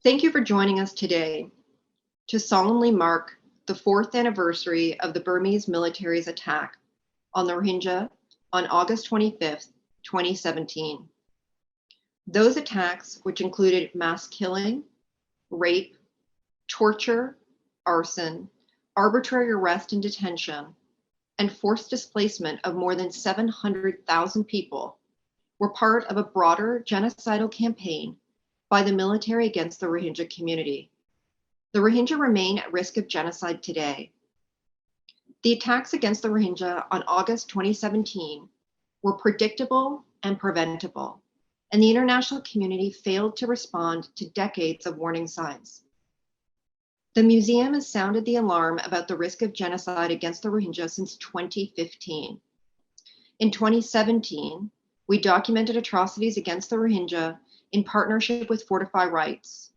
Thank you for joining us today to solemnly mark the 4th anniversary of the Burmese military's attack on the Rohingya on August 25th, 2017. Those attacks, which included mass killing, rape, torture, arson, arbitrary arrest and detention, and forced displacement of more than 700,000 people, were part of a broader genocidal campaign by the military against the Rohingya community. The Rohingya remain at risk of genocide today. The attacks against the Rohingya on August 2017 were predictable and preventable, and the international community failed to respond to decades of warning signs. The museum has sounded the alarm about the risk of genocide against the Rohingya since 2015. In 2017, we documented atrocities against the Rohingya in partnership with Fortify Rights.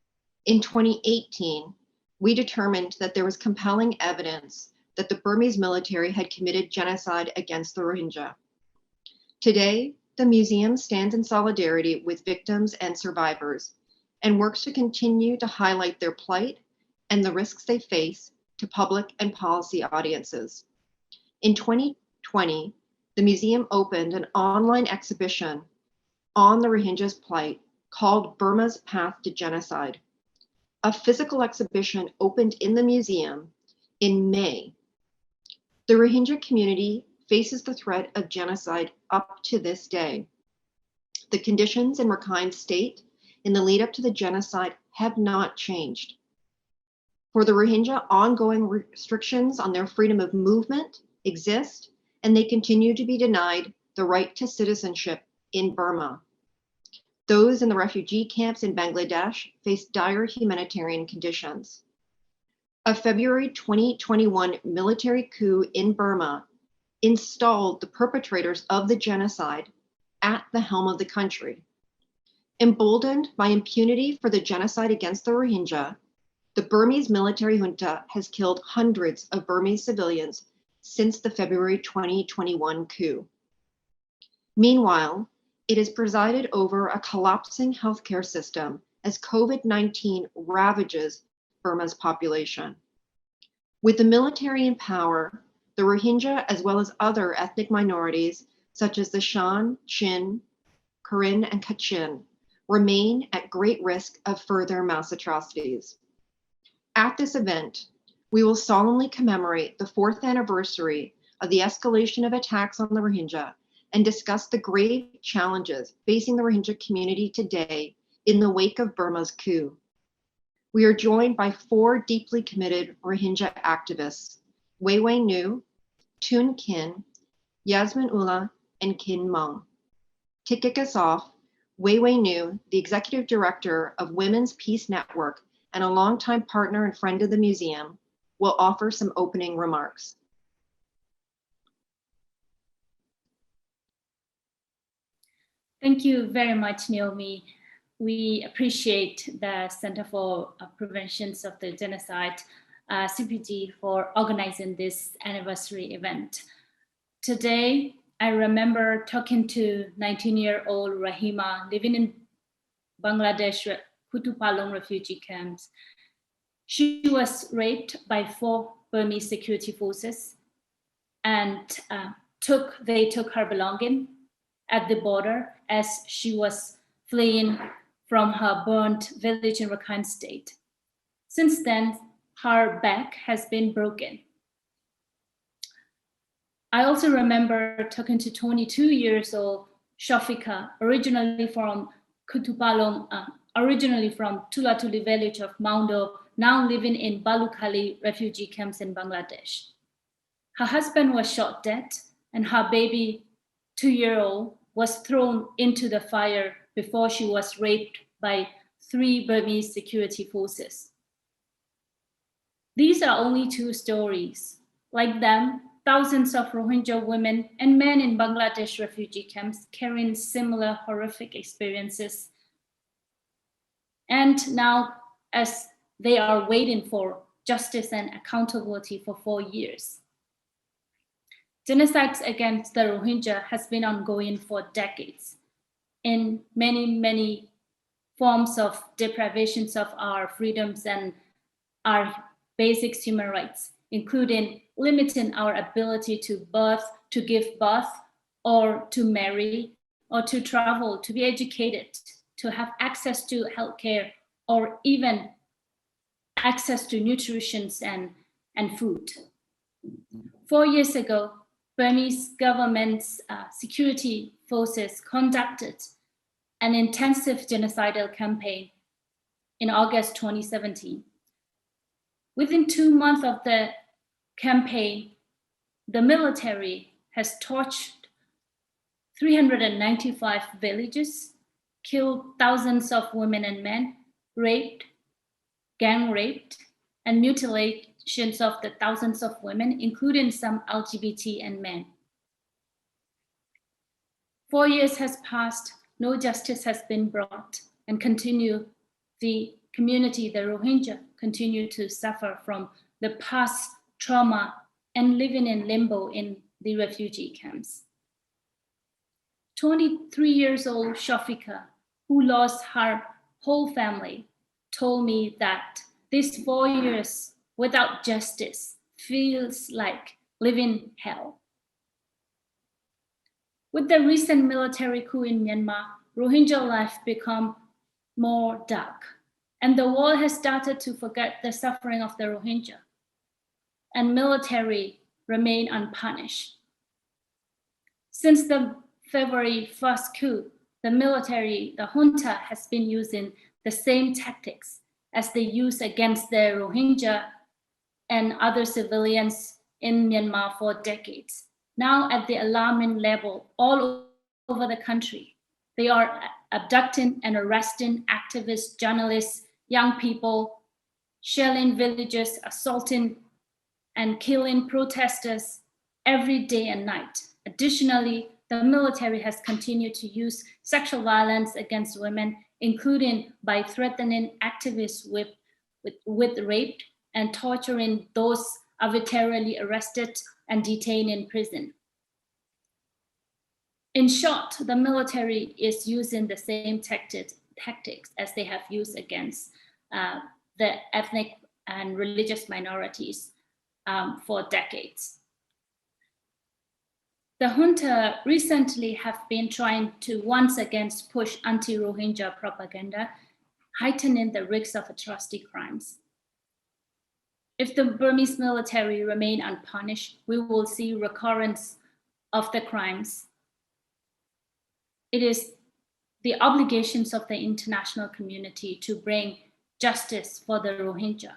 In 2018, we determined that there was compelling evidence that the Burmese military had committed genocide against the Rohingya. Today, the museum stands in solidarity with victims and survivors and works to continue to highlight their plight and the risks they face to public and policy audiences. In 2020, the museum opened an online exhibition on the Rohingya's plight called Burma's Path to Genocide. A physical exhibition opened in the museum in May. The Rohingya community faces the threat of genocide up to this day. The conditions in Rakhine's state in the lead up to the genocide have not changed. For the Rohingya, ongoing restrictions on their freedom of movement exist, and they continue to be denied the right to citizenship in Burma. Those in the refugee camps in Bangladesh face dire humanitarian conditions. A February 2021 military coup in Burma installed the perpetrators of the genocide at the helm of the country. Emboldened by impunity for the genocide against the Rohingya, the Burmese military junta has killed hundreds of Burmese civilians since the February 2021 coup. Meanwhile, it has presided over a collapsing healthcare system as COVID-19 ravages Burma's population. With the military in power, the Rohingya, as well as other ethnic minorities, such as the Shan, Chin, Karen, and Kachin, remain at great risk of further mass atrocities. At this event, we will solemnly commemorate the 4th anniversary of the escalation of attacks on the Rohingya and discuss the grave challenges facing the Rohingya community today in the wake of Burma's coup. We are joined by 4 deeply committed Rohingya activists, Wei Wei Nu, Tun Kin, Yasmin Ullah, and Kin Meng. To kick us off, Wei Wei Nu, the executive director of Women's Peace Network and a longtime partner and friend of the museum, will offer some opening remarks. Thank you very much, Naomi. We appreciate the Center for Prevention of the Genocide, CPG, for organizing this anniversary event. Today, I remember talking to 19-year-old Rahima living in Bangladesh Kutupalong refugee camps. She was raped by 4 Burmese security forces, and they took her belongings at the border as she was fleeing from her burnt village in Rakhine State. Since then, her back has been broken. I also remember talking to 22 years old Shafika, originally from Kutupalong, originally from Tulatuli village of Maundo, now living in Balukhali refugee camps in Bangladesh. Her husband was shot dead, and her baby, 2-year-old, was thrown into the fire before she was raped by 3 Burmese security forces. These are only 2 stories. Like them, thousands of Rohingya women and men in Bangladesh refugee camps carrying similar horrific experiences. And now, as they are waiting for justice and accountability for 4 years. Genocide against the Rohingya has been ongoing for decades in many forms of deprivations of our freedoms and our basic human rights, including limiting our ability to give birth, or to marry, or to travel, to be educated, to have access to healthcare, or even access to nutrition and food. 4 years ago, Burmese government's security forces conducted an intensive genocidal campaign in August 2017. Within 2 months of the campaign, the military has torched 395 villages, killed thousands of women and men, raped, gang raped, and mutilations of the thousands of women, including some LGBT and men. 4 years has passed, no justice has been brought, and the community, the Rohingya, continue to suffer from the past trauma and living in limbo in the refugee camps. 23 years old Shafika, who lost her whole family, told me that these 4 years without justice feels like living hell. With the recent military coup in Myanmar, Rohingya life become more dark, and the world has started to forget the suffering of the Rohingya, and military remain unpunished. Since the February 1st coup, the military, the junta, has been using the same tactics as they use against the Rohingya and other civilians in Myanmar for decades. Now at the alarming level all over the country, they are abducting and arresting activists, journalists, young people, shelling villages, assaulting and killing protesters every day and night. Additionally, the military has continued to use sexual violence against women, including by threatening activists with rape and torturing those arbitrarily arrested and detained in prison. In short, the military is using the same tactics as they have used against the ethnic and religious minorities for decades. The junta recently have been trying to once again push anti-Rohingya propaganda, heightening the risks of atrocity crimes. If the Burmese military remain unpunished, we will see recurrence of the crimes. It is the obligations of the international community to bring justice for the Rohingya.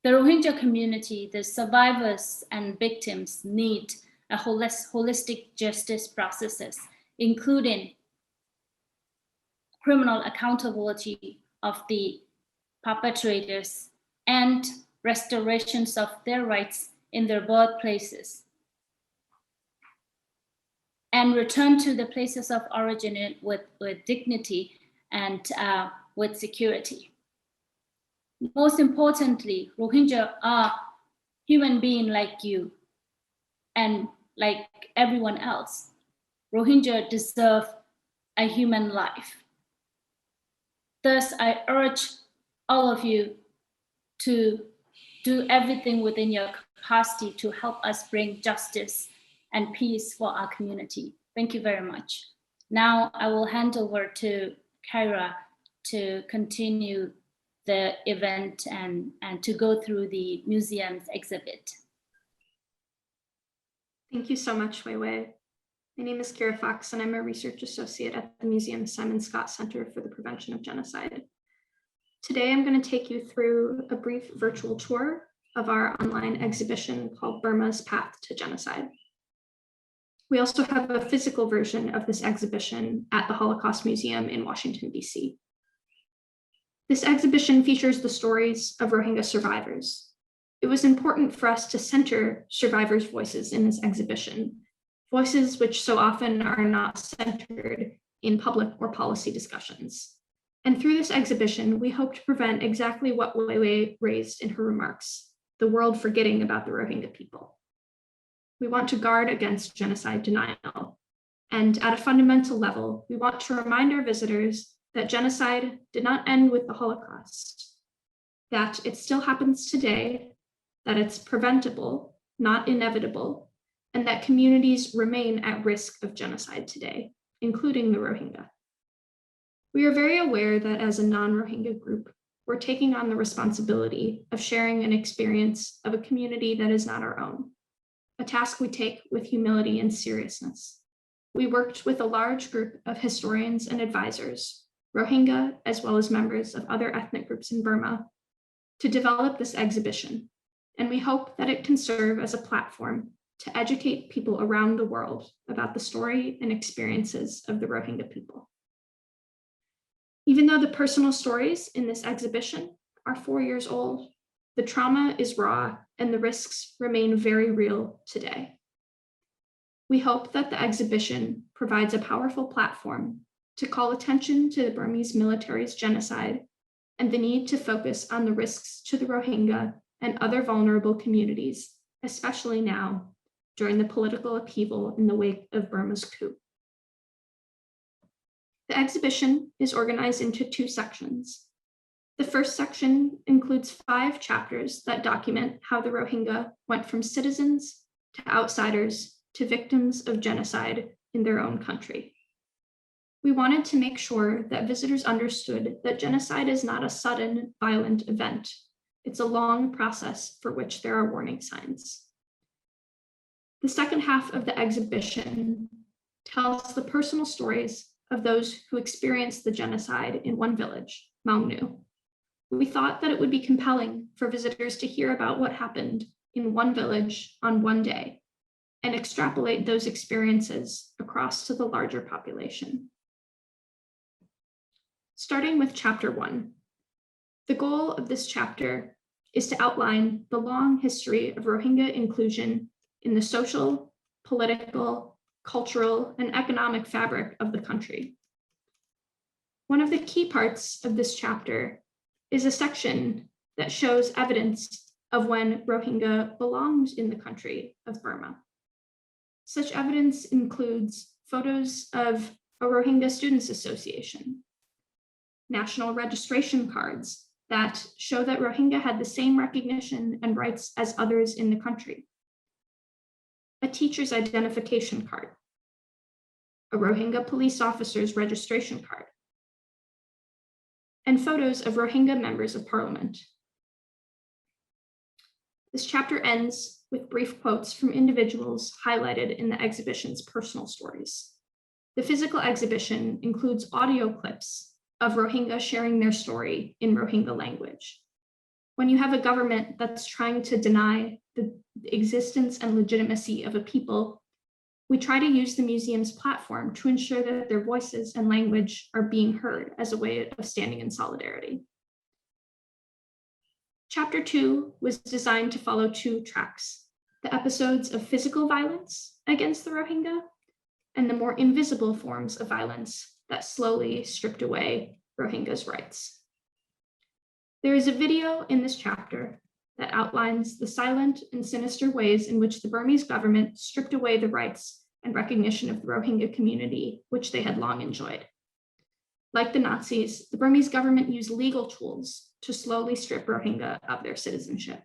The Rohingya community, the survivors and victims, need a holistic justice processes, including criminal accountability of the perpetrators and restorations of their rights in their birthplaces, and return to the places of origin with dignity and with security. Most importantly, Rohingya are human beings like you and like everyone else. Rohingya deserve a human life. Thus, I urge all of you to do everything within your capacity to help us bring justice and peace for our community. Thank you very much. Now I will hand over to Kyra to continue the event and to go through the museum's exhibit. Thank you so much, Weiwei. My name is Kyra Fox, and I'm a research associate at the museum's Simon-Skjodt Center for the Prevention of Genocide. Today, I'm going to take you through a brief virtual tour of our online exhibition called Burma's Path to Genocide. We also have a physical version of this exhibition at the Holocaust Museum in Washington, DC. This exhibition features the stories of Rohingya survivors. It was important for us to center survivors' voices in this exhibition, voices which so often are not centered in public or policy discussions. And through this exhibition, we hope to prevent exactly what Weiwei raised in her remarks, the world forgetting about the Rohingya people. We want to guard against genocide denial And at a fundamental level, we want to remind our visitors that genocide did not end with the Holocaust, that it still happens today, that it's preventable, not inevitable, and that communities remain at risk of genocide today, including the Rohingya. We are very aware that as a non-Rohingya group, we're taking on the responsibility of sharing an experience of a community that is not our own, a task we take with humility and seriousness. We worked with a large group of historians and advisors, Rohingya, as well as members of other ethnic groups in Burma, to develop this exhibition, and we hope that it can serve as a platform to educate people around the world about the story and experiences of the Rohingya people. Even though the personal stories in this exhibition are 4 years old, the trauma is raw and the risks remain very real today. We hope that the exhibition provides a powerful platform to call attention to the Burmese military's genocide and the need to focus on the risks to the Rohingya and other vulnerable communities, especially now during the political upheaval in the wake of Burma's coup. The exhibition is organized into 2 sections. The first section includes 5 chapters that document how the Rohingya went from citizens to outsiders to victims of genocide in their own country. We wanted to make sure that visitors understood that genocide is not a sudden, violent event. It's a long process for which there are warning signs. The second half of the exhibition tells the personal stories of those who experienced the genocide in one village, Maungnu. We thought that it would be compelling for visitors to hear about what happened in one village on one day and extrapolate those experiences across to the larger population. Starting with chapter 1, the goal of this chapter is to outline the long history of Rohingya inclusion in the social, political, cultural, and economic fabric of the country. One of the key parts of this chapter is a section that shows evidence of when Rohingya belonged in the country of Burma. Such evidence includes photos of a Rohingya Students Association, national registration cards that show that Rohingya had the same recognition and rights as others in the country, a teacher's identification card, a Rohingya police officer's registration card, and photos of Rohingya members of parliament. This chapter ends with brief quotes from individuals highlighted in the exhibition's personal stories. The physical exhibition includes audio clips of Rohingya sharing their story in Rohingya language. When you have a government that's trying to deny the existence and legitimacy of a people, we try to use the museum's platform to ensure that their voices and language are being heard as a way of standing in solidarity. Chapter 2 was designed to follow 2 tracks: the episodes of physical violence against the Rohingya and the more invisible forms of violence that slowly stripped away Rohingya's rights. There is a video in this chapter that outlines the silent and sinister ways in which the Burmese government stripped away the rights and recognition of the Rohingya community, which they had long enjoyed. Like the Nazis, the Burmese government used legal tools to slowly strip Rohingya of their citizenship.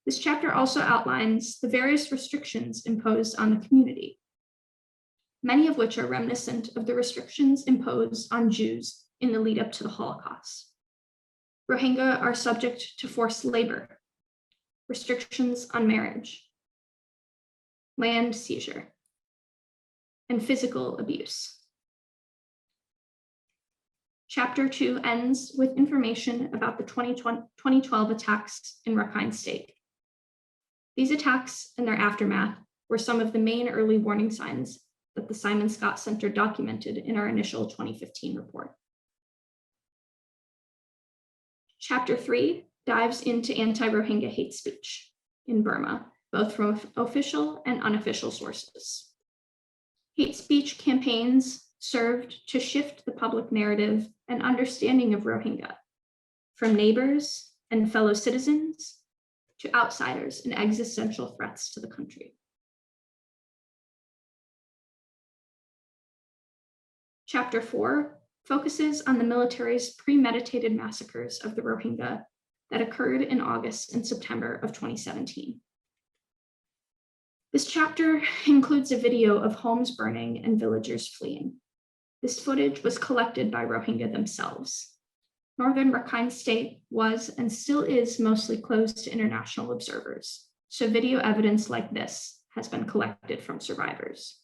This chapter also outlines the various restrictions imposed on the community, many of which are reminiscent of the restrictions imposed on Jews in the lead up to the Holocaust. Rohingya are subject to forced labor, restrictions on marriage, land seizure, and physical abuse. Chapter 2 ends with information about the 2012 attacks in Rakhine State. These attacks and their aftermath were some of the main early warning signs that the Simon-Skjodt Center documented in our initial 2015 report. Chapter 3 dives into anti-Rohingya hate speech in Burma, both from official and unofficial sources. Hate speech campaigns served to shift the public narrative and understanding of Rohingya from neighbors and fellow citizens to outsiders and existential threats to the country. Chapter 4 focuses on the military's premeditated massacres of the Rohingya that occurred in August and September of 2017. This chapter includes a video of homes burning and villagers fleeing. This footage was collected by Rohingya themselves. Northern Rakhine State was and still is mostly closed to international observers, so video evidence like this has been collected from survivors.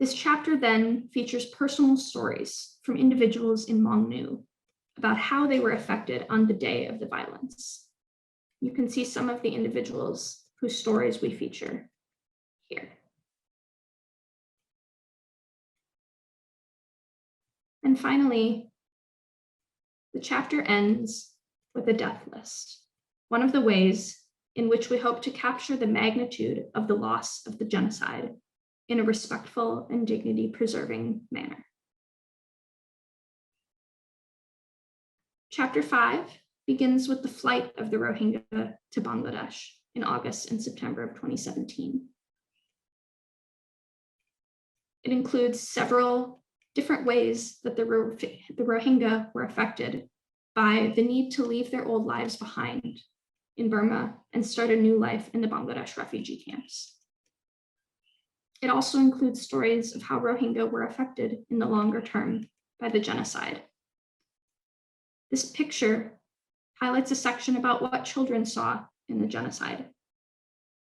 This chapter then features personal stories from individuals in Maungnu about how they were affected on the day of the violence. You can see some of the individuals whose stories we feature here. And finally, the chapter ends with a death list, one of the ways in which we hope to capture the magnitude of the loss of the genocide in a respectful and dignity-preserving manner. Chapter 5 begins with the flight of the Rohingya to Bangladesh in August and September of 2017. It includes several different ways that the Rohingya were affected by the need to leave their old lives behind in Burma and start a new life in the Bangladesh refugee camps. It also includes stories of how Rohingya were affected in the longer term by the genocide. This picture highlights a section about what children saw in the genocide.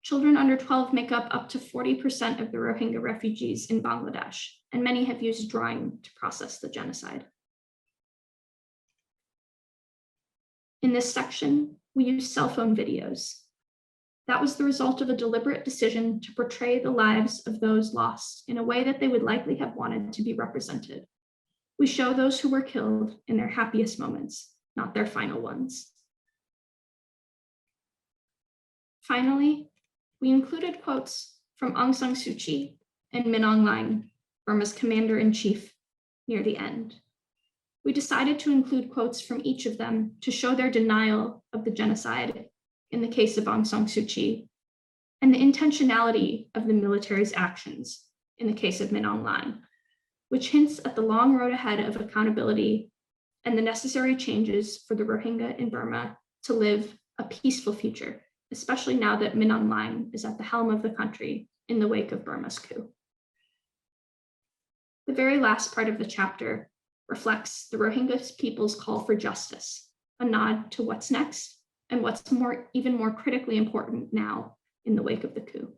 Children under 12 make up to 40% of the Rohingya refugees in Bangladesh, and many have used drawing to process the genocide. In this section, we use cell phone videos. That was the result of a deliberate decision to portray the lives of those lost in a way that they would likely have wanted to be represented. We show those who were killed in their happiest moments, not their final ones. Finally, we included quotes from Aung San Suu Kyi and Min Aung Hlaing, Burma's commander-in-chief, near the end. We decided to include quotes from each of them to show their denial of the genocide in the case of Aung San Suu Kyi, and the intentionality of the military's actions in the case of Min Aung Hlaing, which hints at the long road ahead of accountability and the necessary changes for the Rohingya in Burma to live a peaceful future, especially now that Min Aung Hlaing is at the helm of the country in the wake of Burma's coup. The very last part of the chapter reflects the Rohingya people's call for justice, a nod to what's next and what's even more critically important now in the wake of the coup.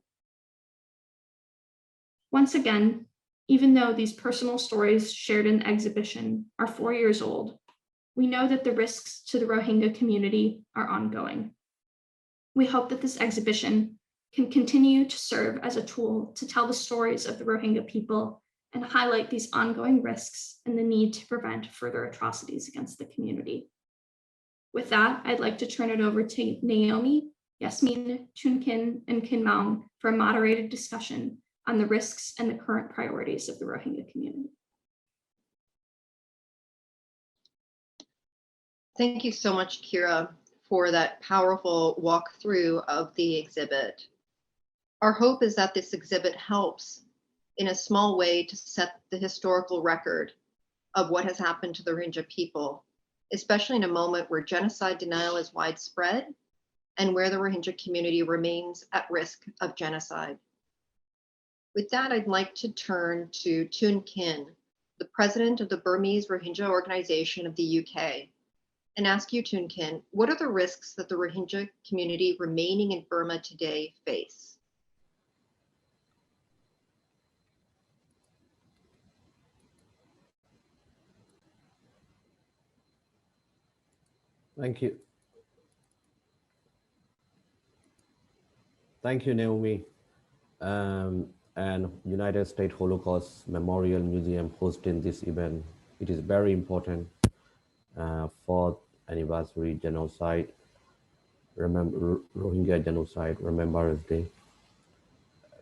Once again, even though these personal stories shared in the exhibition are 4 years old, we know that the risks to the Rohingya community are ongoing. We hope that this exhibition can continue to serve as a tool to tell the stories of the Rohingya people and highlight these ongoing risks and the need to prevent further atrocities against the community. With that, I'd like to turn it over to Naomi, Yasmin, Chun Kin, and Kin Maung for a moderated discussion on the risks and the current priorities of the Rohingya community. Thank you so much, Kyra, for that powerful walkthrough of the exhibit. Our hope is that this exhibit helps in a small way to set the historical record of what has happened to the Rohingya people, especially in a moment where genocide denial is widespread and where the Rohingya community remains at risk of genocide. With that, I'd like to turn to Chun Kin, the president of the Burmese Rohingya Organization of the UK, and ask you, Chun Kin, what are the risks that the Rohingya community remaining in Burma today face? Thank you. Thank you, Naomi. And United States Holocaust Memorial Museum hosting this event. It is very important for anniversary genocide, Rohingya genocide Remembrance Day.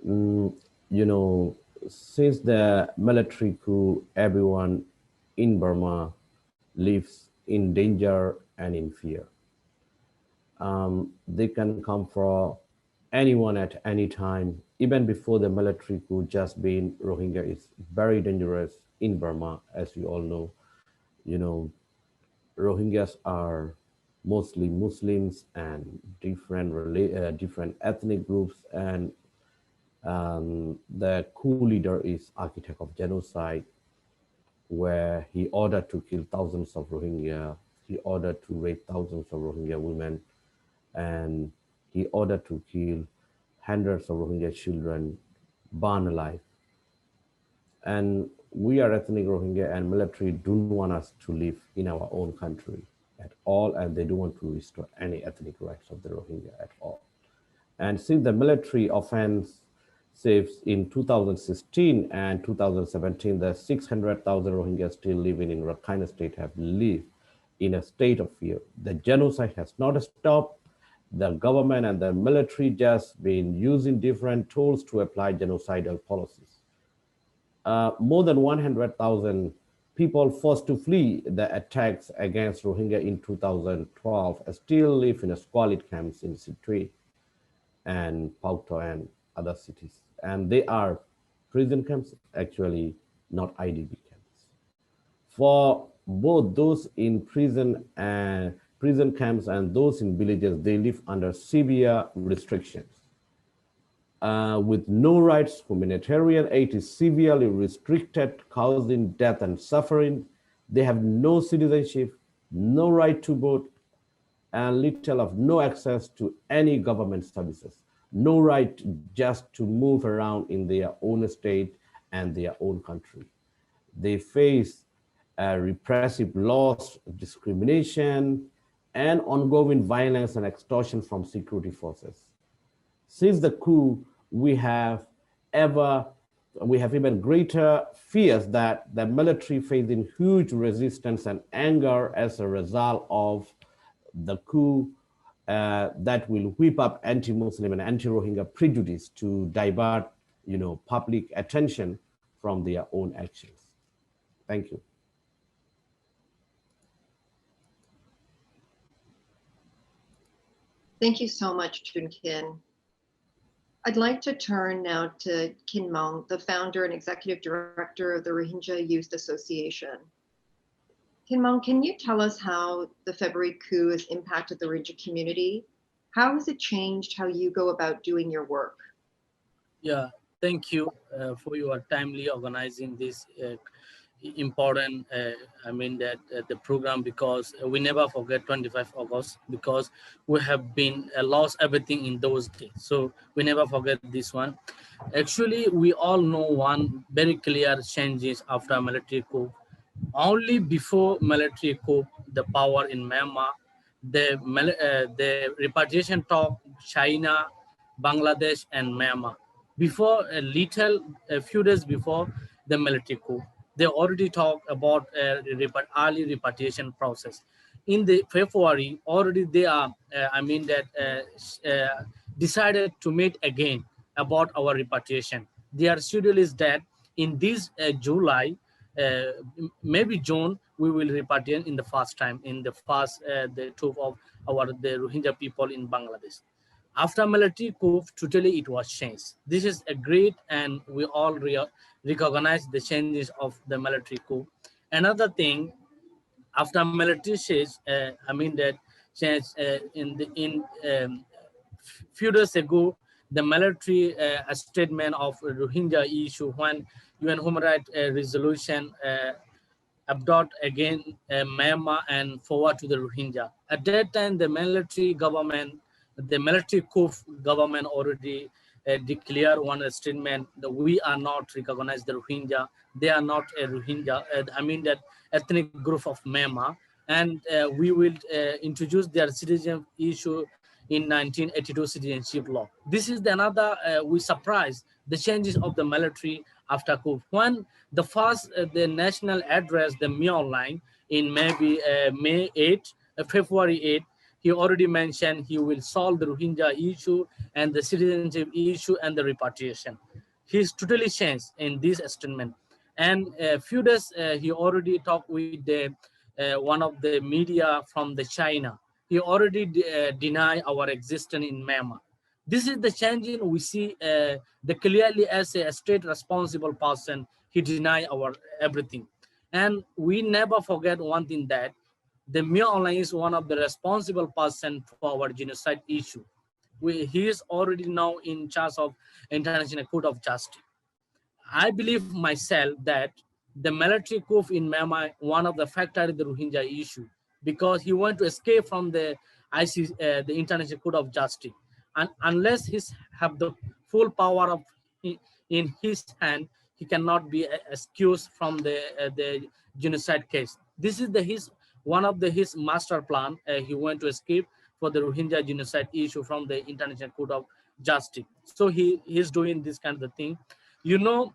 You know, since the military coup, everyone in Burma lives in danger and in fear. They can come from anyone at any time, even before the military coup, just being Rohingya is very dangerous in Burma, as we all know. You know, Rohingyas are mostly Muslims and different ethnic groups, and the coup leader is architect of genocide, where he ordered to kill thousands of Rohingya, he ordered to rape thousands of Rohingya women, and he ordered to kill hundreds of Rohingya children, burn alive. And we are ethnic Rohingya, and military don't want us to live in our own country at all, and they don't want to restore any ethnic rights of the Rohingya at all. And since the military offense saves in 2016 and 2017, the 600,000 Rohingyas still living in Rakhine State have lived in a state of fear. The genocide has not stopped. The government and the military just been using different tools to apply genocidal policies. More than 100,000 people forced to flee the attacks against Rohingya in 2012 still live in squalid camps in Sitwe and Paukto and other cities. And they are prison camps, actually not IDP camps. For both those in prison camps and those in villages, they live under severe restrictions. With no rights, humanitarian aid is severely restricted, causing death and suffering. They have no citizenship, no right to vote, and little of no access to any government services, no right just to move around in their own state and their own country. They face repressive laws, discrimination, and ongoing violence and extortion from security forces. Since the coup, we have even greater fears that the military facing huge resistance and anger as a result of the coup that will whip up anti-Muslim and anti-Rohingya prejudice to divert, public attention from their own actions. Thank you. Thank you so much, Chun Kin. I'd like to turn now to Kin Mong, the founder and executive director of the Rohingya Youth Association. Kin Mong, can you tell us how the February coup has impacted the Rohingya community? How has it changed how you go about doing your work? Yeah, thank you for your timely organizing this important, the program, because we never forget 25 August, because we have been lost everything in those days. So we never forget this one. Actually, we all know one very clear changes after military coup. Only before military coup, the power in Myanmar, the repatriation talk, China, Bangladesh, and Myanmar. Before a few days before the military coup, they already talked about early repatriation process. In the February, already they are, decided to meet again about our repatriation. Their schedule is that in this July, maybe June, we will repatriate in the first time, in the first the tour of the Rohingya people in Bangladesh. After military coup, totally it was changed. This is a great, and we all recognize the changes of the military coup. Another thing, after military change, that change few days ago, the military a statement of Rohingya issue when UN Human Rights resolution abduct again Myanmar and forward to the Rohingya. At that time, the military coup government already declared one statement that we are not recognize the Rohingya. They are not a Rohingya. That ethnic group of Myanmar, and we will introduce their citizen issue in 1982 citizenship law. This is another, we surprised the changes of the military after coup. When the first, the national address, the Myo line in maybe May 8, February 8, he already mentioned he will solve the Rohingya issue and the citizenship issue and the repatriation. He's totally changed in this statement. And a few days, he already talked with one of the media from the China. He already denied our existence in Myanmar. This is the changing we see the clearly as a state responsible person. He deny our everything. And we never forget one thing, that the Mia Online is one of the responsible person for our genocide issue. He is already now in charge of International Court of Justice. I believe myself that the military coup in Myanmar, one of the factors in the Rohingya issue, because he want to escape from the the International Court of Justice, and unless he have the full power of in his hand, he cannot be excused from the genocide case. This is his one of his master plan. He want to escape for the Rohingya genocide issue from the International Court of Justice. So he's doing this kind of thing. You know,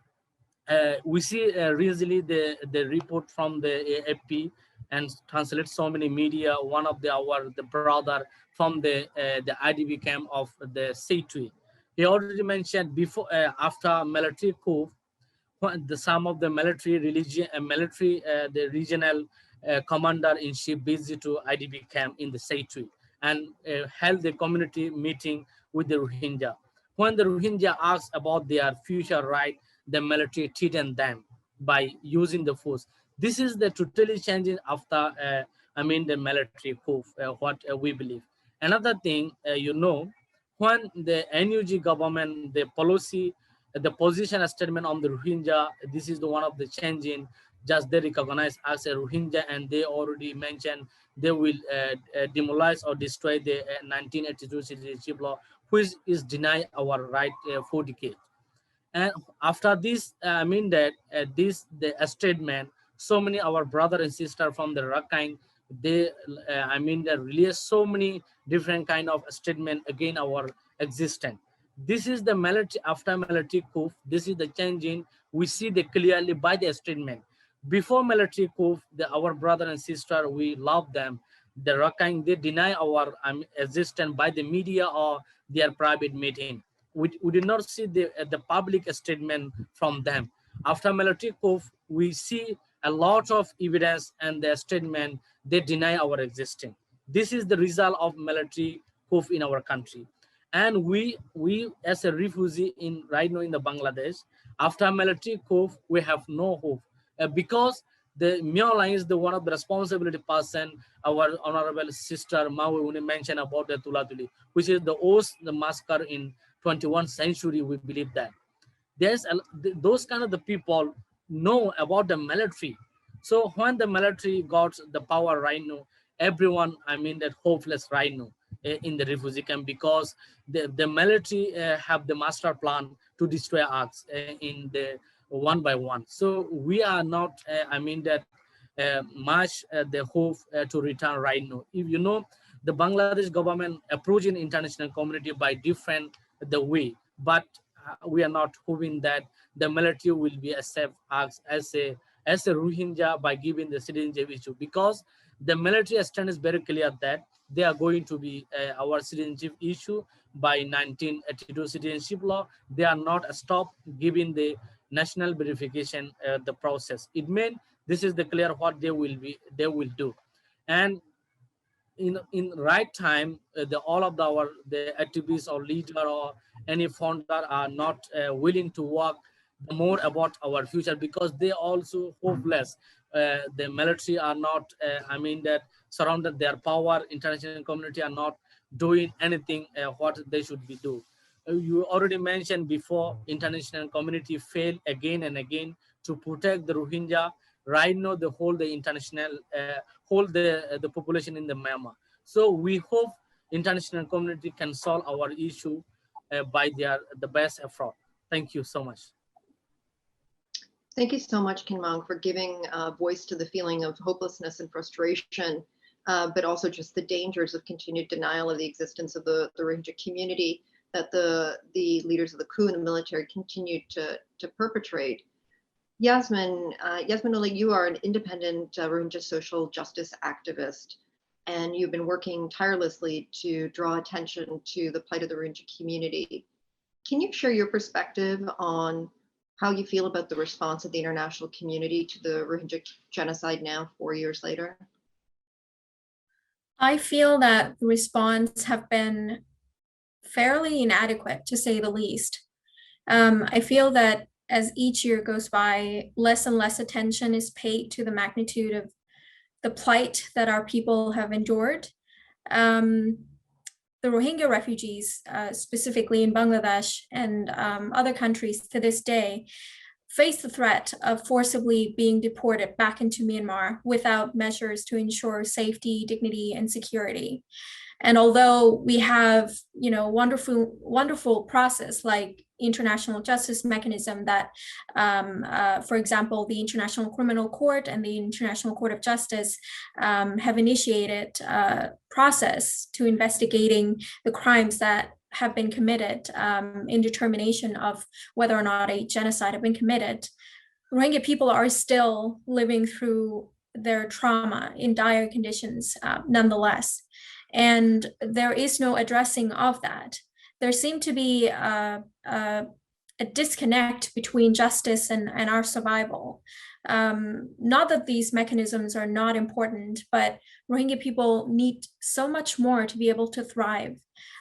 we see recently the report from the AFP and translate so many media. One of the brother from the IDP camp of the Seitui. He already mentioned before after military coup, some of the military religion the regional commander in chief visit to IDP camp in the Seitui and held the community meeting with the Rohingya. When the Rohingya asked about their future right, the military threatened them by using the force. This is the totally changing after the military coup, what we believe. Another thing, you know, when the NUG government, the policy, the position statement on the Rohingya, this is the one of the changing. Just they recognize as a Rohingya, and they already mentioned they will demolish or destroy the 1982 citizenship law, which is deny our right for decades. And after this, the statement, so many our brother and sister from the Rakhine, they they release so many different kind of statement against our existence. This is the military after military coup. This is the changing we see the clearly by the statement. Before military coup, our brother and sister, we love them. The Rakhine, they deny our existence by the media or their private meeting. We did not see the public statement from them. After military coup, we see a lot of evidence and their statement, they deny our existence. This is the result of military coup in our country. And we as a refugee in right now in the Bangladesh, after military coup, we have no hope because the Myanmar is the one of the responsibility person. Our honorable sister Maui mentioned about the Tulatuli, which is the massacre in 21st century. We believe that there's those kind of the people know about the military. So when the military got the power right now, everyone that hopeless right now in the refugee camp, because the military have the master plan to destroy us in the one by one. So we are not much the hope to return right now. If you know, the Bangladesh government approaching international community by different the way, but we are not hoping that the military will be accept us as a Rohingya by giving the citizenship issue, because the military stand is very clear that they are going to be our citizenship issue by 1982 citizenship law. They are not stop giving the national verification the process. It means this is the clear what they will do. And in right time, all of the activists or leader or any founder are not willing to work more about our future, because they also hopeless. The military are not that surrounded their power. International community are not doing anything what they should be do. You already mentioned before, international community failed again and again to protect the Rohingya. Right now, the international hold the population in the Myanmar. So we hope international community can solve our issue by the best effort. Thank you so much. Thank you so much, Kinmang, for giving voice to the feeling of hopelessness and frustration, but also just the dangers of continued denial of the existence of the Rohingya community that the leaders of the coup and the military continue to perpetrate. Yasmin Ali, you are an independent Rohingya social justice activist, and you've been working tirelessly to draw attention to the plight of the Rohingya community. Can you share your perspective on how you feel about the response of the international community to the Rohingya genocide now, 4 years later? I feel that the response have been fairly inadequate, to say the least. I feel that as each year goes by, less and less attention is paid to the magnitude of the plight that our people have endured. The Rohingya refugees, specifically in Bangladesh and other countries to this day, face the threat of forcibly being deported back into Myanmar without measures to ensure safety, dignity, and security. And although we have, wonderful process like international justice mechanism that, for example, the International Criminal Court and the International Court of Justice have initiated a process to investigating the crimes that have been committed in determination of whether or not a genocide have been committed, Rohingya people are still living through their trauma in dire conditions nonetheless. And there is no addressing of that. There seemed to be a disconnect between justice and our survival. Not that these mechanisms are not important, but Rohingya people need so much more to be able to thrive.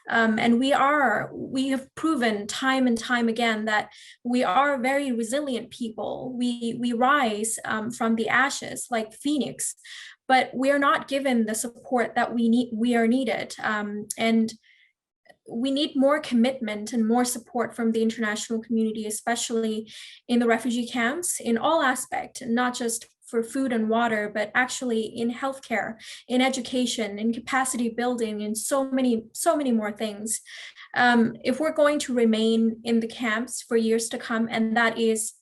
And we have proven time and time again that we are very resilient people. We rise from the ashes like Phoenix, but we are not given the support that we are needed. And we need more commitment and more support from the international community, especially in the refugee camps, in all aspects, not just for food and water, but actually in healthcare, in education, in capacity building, and so many more things. If we're going to remain in the camps for years to come, and that is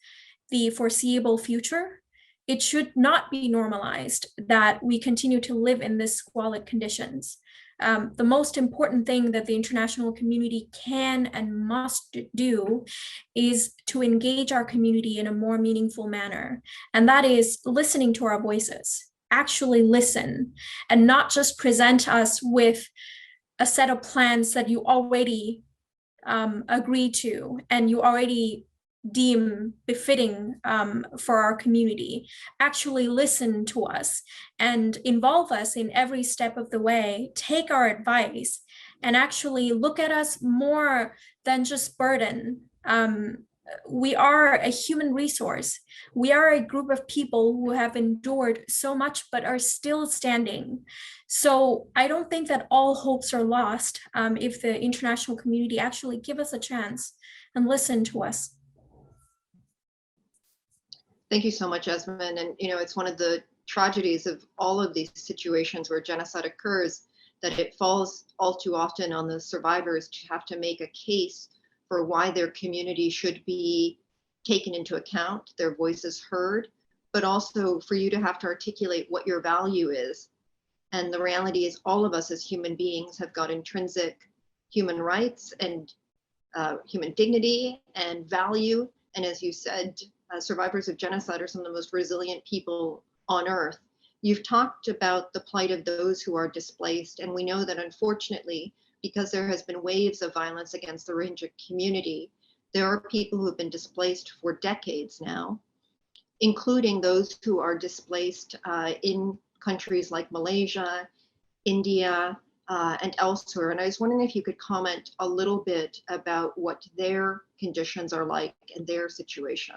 the foreseeable future, it should not be normalized that we continue to live in this squalid conditions. The most important thing that the international community can and must do is to engage our community in a more meaningful manner. And that is listening to our voices, actually listen, and not just present us with a set of plans that you already agree to and you already deem befitting for our community. Actually listen to us and involve us in every step of the way, take our advice, and actually look at us more than just burden. We are a human resource. We are a group of people who have endured so much but are still standing. So I don't think that all hopes are lost if the international community actually give us a chance and listen to us. Thank you so much, Esmond. And it's one of the tragedies of all of these situations where genocide occurs, that it falls all too often on the survivors to have to make a case for why their community should be taken into account, their voices heard, but also for you to have to articulate what your value is. And the reality is all of us as human beings have got intrinsic human rights and human dignity and value. And as you said, survivors of genocide are some of the most resilient people on earth. You've talked about the plight of those who are displaced, and we know that unfortunately, because there has been waves of violence against the Rohingya community, there are people who have been displaced for decades now, including those who are displaced in countries like Malaysia, India, and elsewhere. And I was wondering if you could comment a little bit about what their conditions are like and their situation.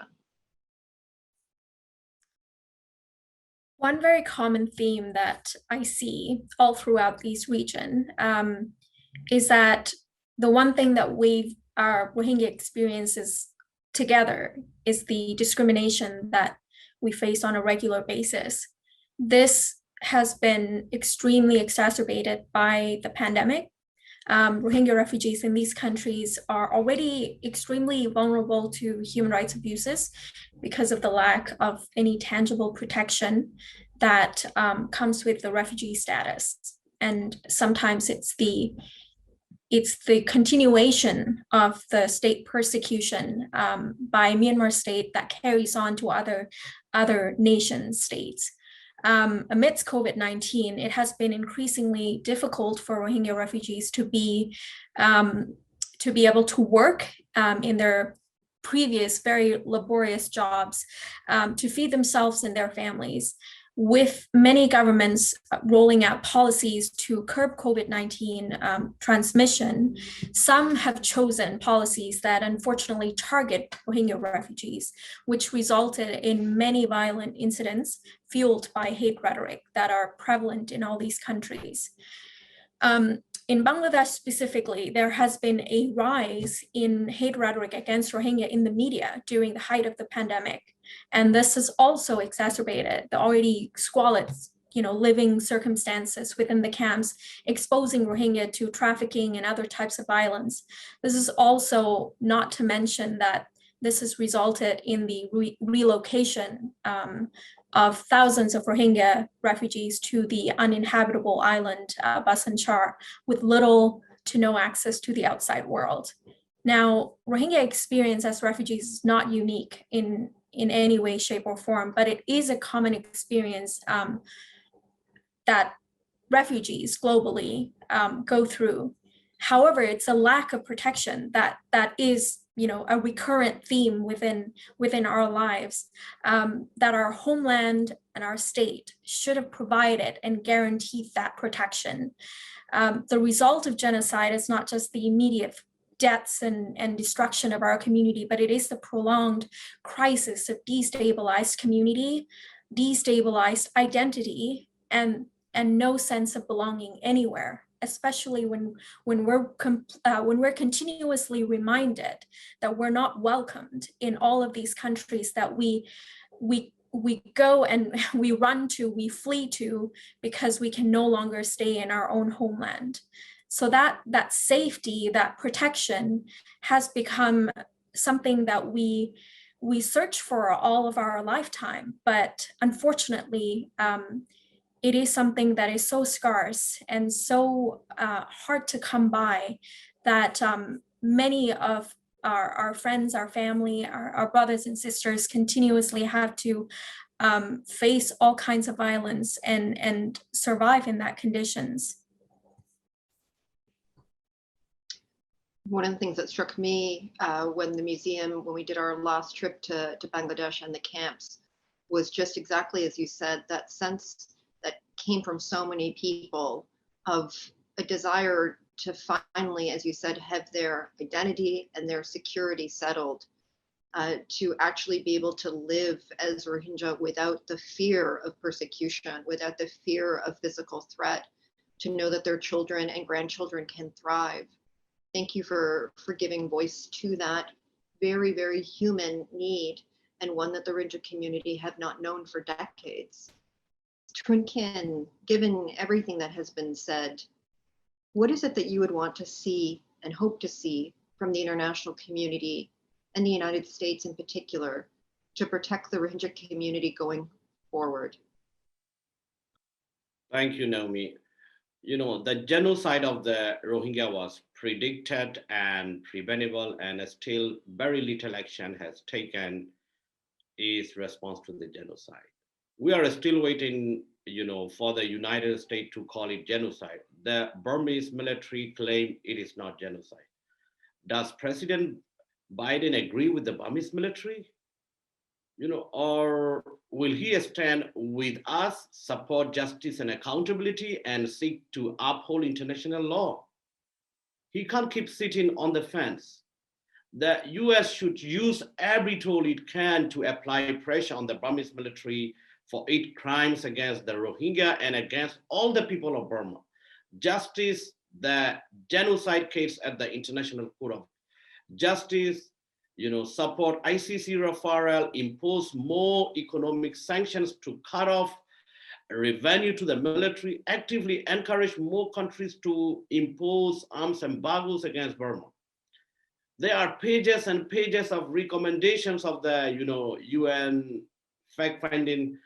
One very common theme that I see all throughout this region is that the one thing that our Rohingya experiences together is the discrimination that we face on a regular basis. This has been extremely exacerbated by the pandemic. Rohingya refugees in these countries are already extremely vulnerable to human rights abuses because of the lack of any tangible protection that comes with the refugee status. And sometimes it's the continuation of the state persecution by Myanmar state that carries on to other nation states. Amidst COVID-19, it has been increasingly difficult for Rohingya refugees to be able to work in their previous very laborious jobs, to feed themselves and their families. with many governments rolling out policies to curb COVID-19 transmission, some have chosen policies that unfortunately target Rohingya refugees, which resulted in many violent incidents fueled by hate rhetoric that are prevalent in all these countries. In Bangladesh specifically, there has been a rise in hate rhetoric against Rohingya in the media during the height of the pandemic. And this has also exacerbated the already squalid, living circumstances within the camps, exposing Rohingya to trafficking and other types of violence. This is also not to mention that this has resulted in the relocation of thousands of Rohingya refugees to the uninhabitable island Bhasan Char with little to no access to the outside world. Now, Rohingya experience as refugees is not unique in any way, shape, or form, but it is a common experience that refugees globally go through. However, it's a lack of protection that is a recurrent theme within our lives that our homeland and our state should have provided and guaranteed that protection. The result of genocide is not just the immediate deaths and destruction of our community, but it is the prolonged crisis of destabilized community, destabilized identity, and no sense of belonging anywhere, especially when we're continuously reminded that we're not welcomed in all of these countries that we go and we run to, we flee to, because we can no longer stay in our own homeland. So that safety, that protection has become something that we search for all of our lifetime, but unfortunately, it is something that is so scarce and so hard to come by that many of our friends, our family, our brothers and sisters continuously have to face all kinds of violence and survive in that conditions. One of the things that struck me when we did our last trip to Bangladesh and the camps was just exactly as you said, that sense that came from so many people of a desire to finally, as you said, have their identity and their security settled, to actually be able to live as Rohingya without the fear of persecution, without the fear of physical threat, to know that their children and grandchildren can thrive. Thank you for giving voice to that very, very human need, and one that the Rohingya community have not known for decades. Trunkin, given everything that has been said, what is it that you would want to see and hope to see from the international community and the United States in particular to protect the Rohingya community going forward? Thank you, Naomi. The genocide of the Rohingya was predicted and preventable, and still very little action has taken its response to the genocide. We are still waiting, for the United States to call it genocide. The Burmese military claim it is not genocide. Does President Biden agree with the Burmese military? Or will he stand with us, support justice and accountability, and seek to uphold international law? He can't keep sitting on the fence. The US should use every tool it can to apply pressure on the Burmese military for its crimes against the Rohingya and against all the people of Burma. Justice, the genocide case at the International Court of Justice, support ICC referral, impose more economic sanctions to cut off revenue to the military, actively encourage more countries to impose arms embargoes against Burma. There are pages and pages of recommendations of the UN fact-finding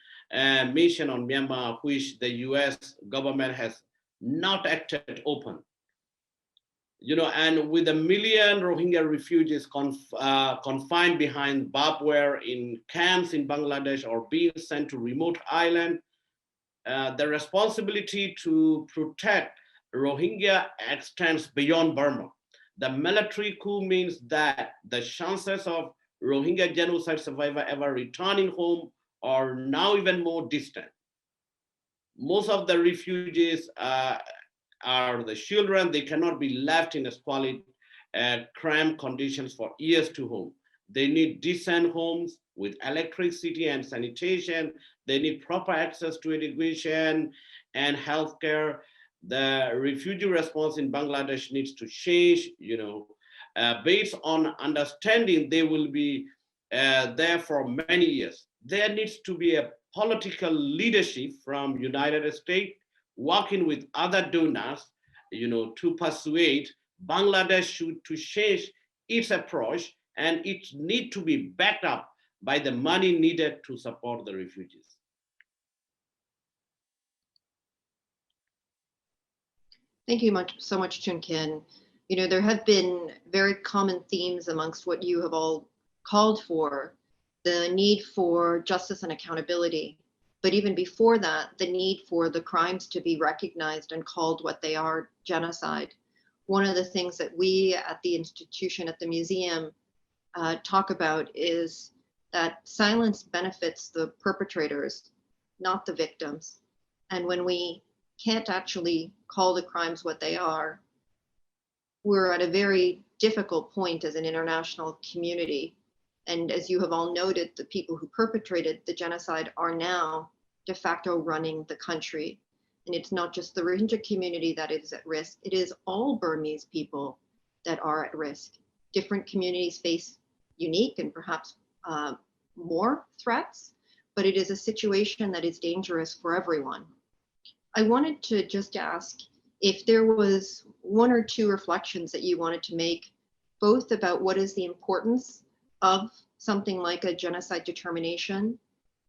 mission on Myanmar, which the US government has not acted open. And with 1 million Rohingya refugees confined behind barbed wire in camps in Bangladesh or being sent to remote islands, the responsibility to protect Rohingya extends beyond Burma. The military coup means that the chances of Rohingya genocide survivor ever returning home are now even more distant. most of the refugees are the children. They cannot be left in a squalid, cramped conditions for years to home. They need decent homes with electricity and sanitation. They need proper access to education and healthcare. The refugee response in Bangladesh needs to change, based on understanding they will be there for many years. There needs to be a political leadership from United States working with other donors, to persuade Bangladesh to change its approach, and it need to be backed up by the money needed to support the refugees. Thank you so much, Chun Kin. There have been very common themes amongst what you have all called for: the need for justice and accountability. But even before that, the need for the crimes to be recognized and called what they are: genocide. One of the things that we at the institution, at the museum, talk about is that silence benefits the perpetrators, not the victims. And when we can't actually call the crimes what they are, we're at a very difficult point as an international community. And as you have all noted, the people who perpetrated the genocide are now de facto running the country. And it's not just the Rohingya community that is at risk, it is all Burmese people that are at risk. Different communities face unique and perhaps more threats, but it is a situation that is dangerous for everyone. I wanted to just ask if there was one or two reflections that you wanted to make, both about what is the importance of something like a genocide determination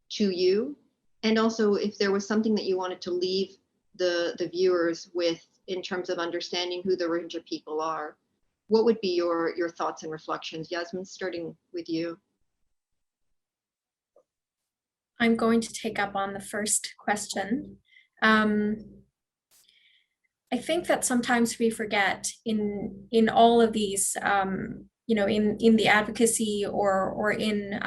to you, and also if there was something that you wanted to leave the viewers with in terms of understanding who the Rohingya people are. What would be your thoughts and reflections? Yasmin, starting with you. I'm going to take up on the first question. I think that sometimes we forget in all of these, in the advocacy or in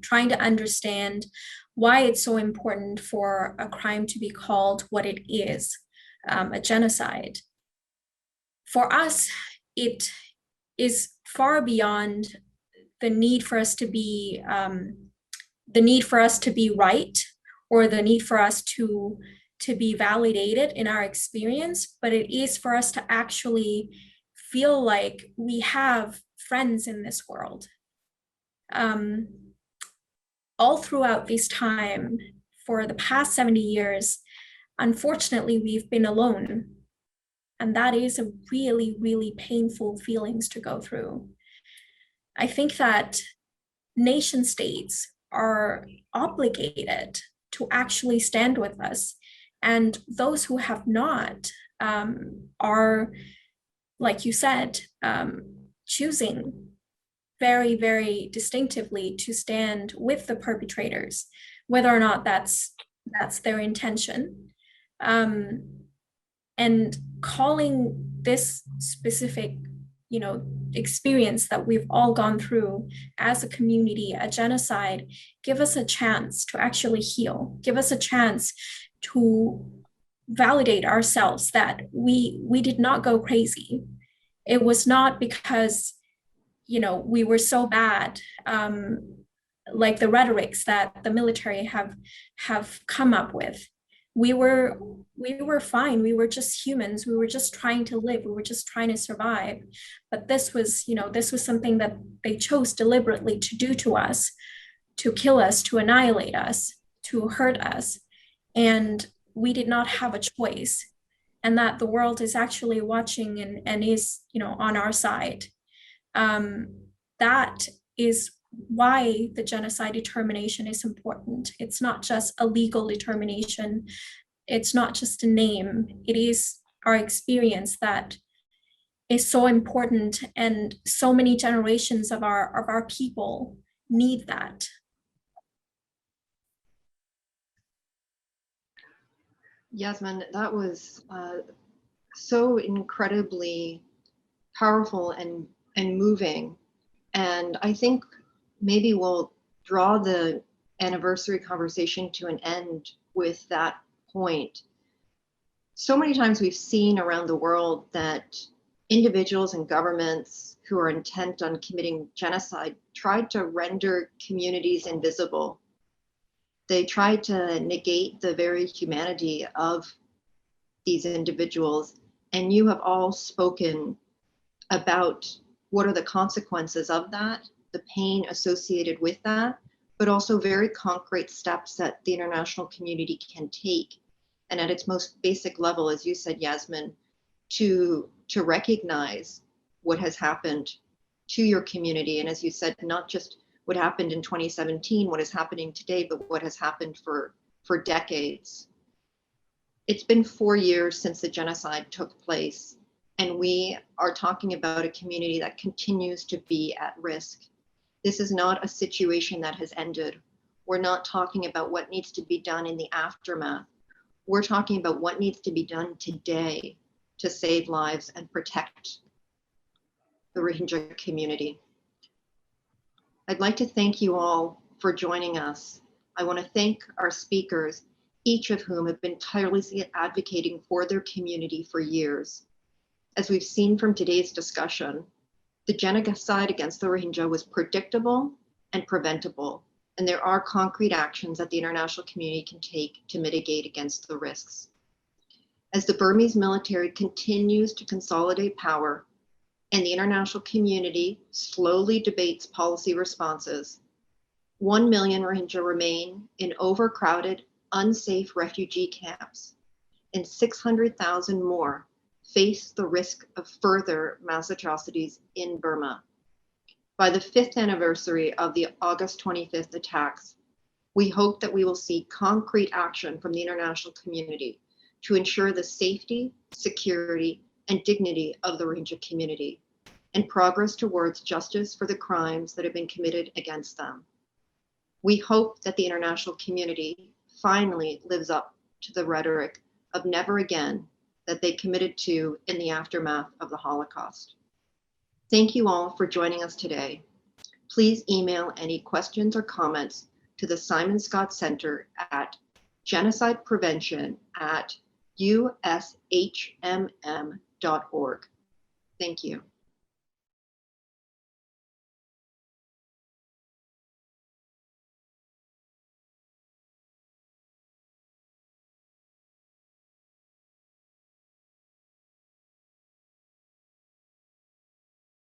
trying to understand why it's so important for a crime to be called what it is, a genocide. For us, it is far beyond the need for us to be right, or the need for us to be validated in our experience, but it is for us to actually feel like we have friends in this world. All throughout this time, for the past 70 years, unfortunately, we've been alone. And that is a really, really painful feelings to go through. I think that nation states are obligated to actually stand with us. And those who have not are, like you said, choosing very, very distinctively to stand with the perpetrators, whether or not that's their intention. And calling this specific, experience that we've all gone through as a community a genocide, give us a chance to actually heal, give us a chance to validate ourselves that we did not go crazy. It was not because, we were so bad, like the rhetorics that the military have come up with. We were fine. We were just humans. We were just trying to live. We were just trying to survive. But this was something that they chose deliberately to do to us, to kill us, to annihilate us, to hurt us. And we did not have a choice. And that the world is actually watching and is, on our side. That is why the genocide determination is important. It's not just a legal determination. It's not just a name. It is our experience that is so important, and so many generations of our people need that. Yasmin, that was so incredibly powerful and moving. And I think maybe we'll draw the anniversary conversation to an end with that point. So many times we've seen around the world that individuals and governments who are intent on committing genocide tried to render communities invisible. They tried to negate the very humanity of these individuals. And you have all spoken about what are the consequences of that, the pain associated with that, but also very concrete steps that the international community can take. And at its most basic level, as you said, Yasmin, to recognize what has happened to your community. And as you said, not just what happened in 2017, what is happening today, but what has happened for decades. It's been 4 years since the genocide took place, and we are talking about a community that continues to be at risk. This is not a situation that has ended. We're not talking about what needs to be done in the aftermath. We're talking about what needs to be done today to save lives and protect the Rohingya community. I'd like to thank you all for joining us. I want to thank our speakers, each of whom have been tirelessly advocating for their community for years. As we've seen from today's discussion, the genocide against the Rohingya was predictable and preventable, and there are concrete actions that the international community can take to mitigate against the risks. As the Burmese military continues to consolidate power and the international community slowly debates policy responses, 1 million Rohingya remain in overcrowded, unsafe refugee camps, and 600,000 more face the risk of further mass atrocities in Burma. By the 5th anniversary of the August 25th attacks, we hope that we will see concrete action from the international community to ensure the safety, security, and dignity of the Rohingya community, and progress towards justice for the crimes that have been committed against them. We hope that the international community finally lives up to the rhetoric of never again that they committed to in the aftermath of the Holocaust. Thank you all for joining us today. Please email any questions or comments to the Simon-Skjodt Center at genocideprevention@ushmm.org. Thank you.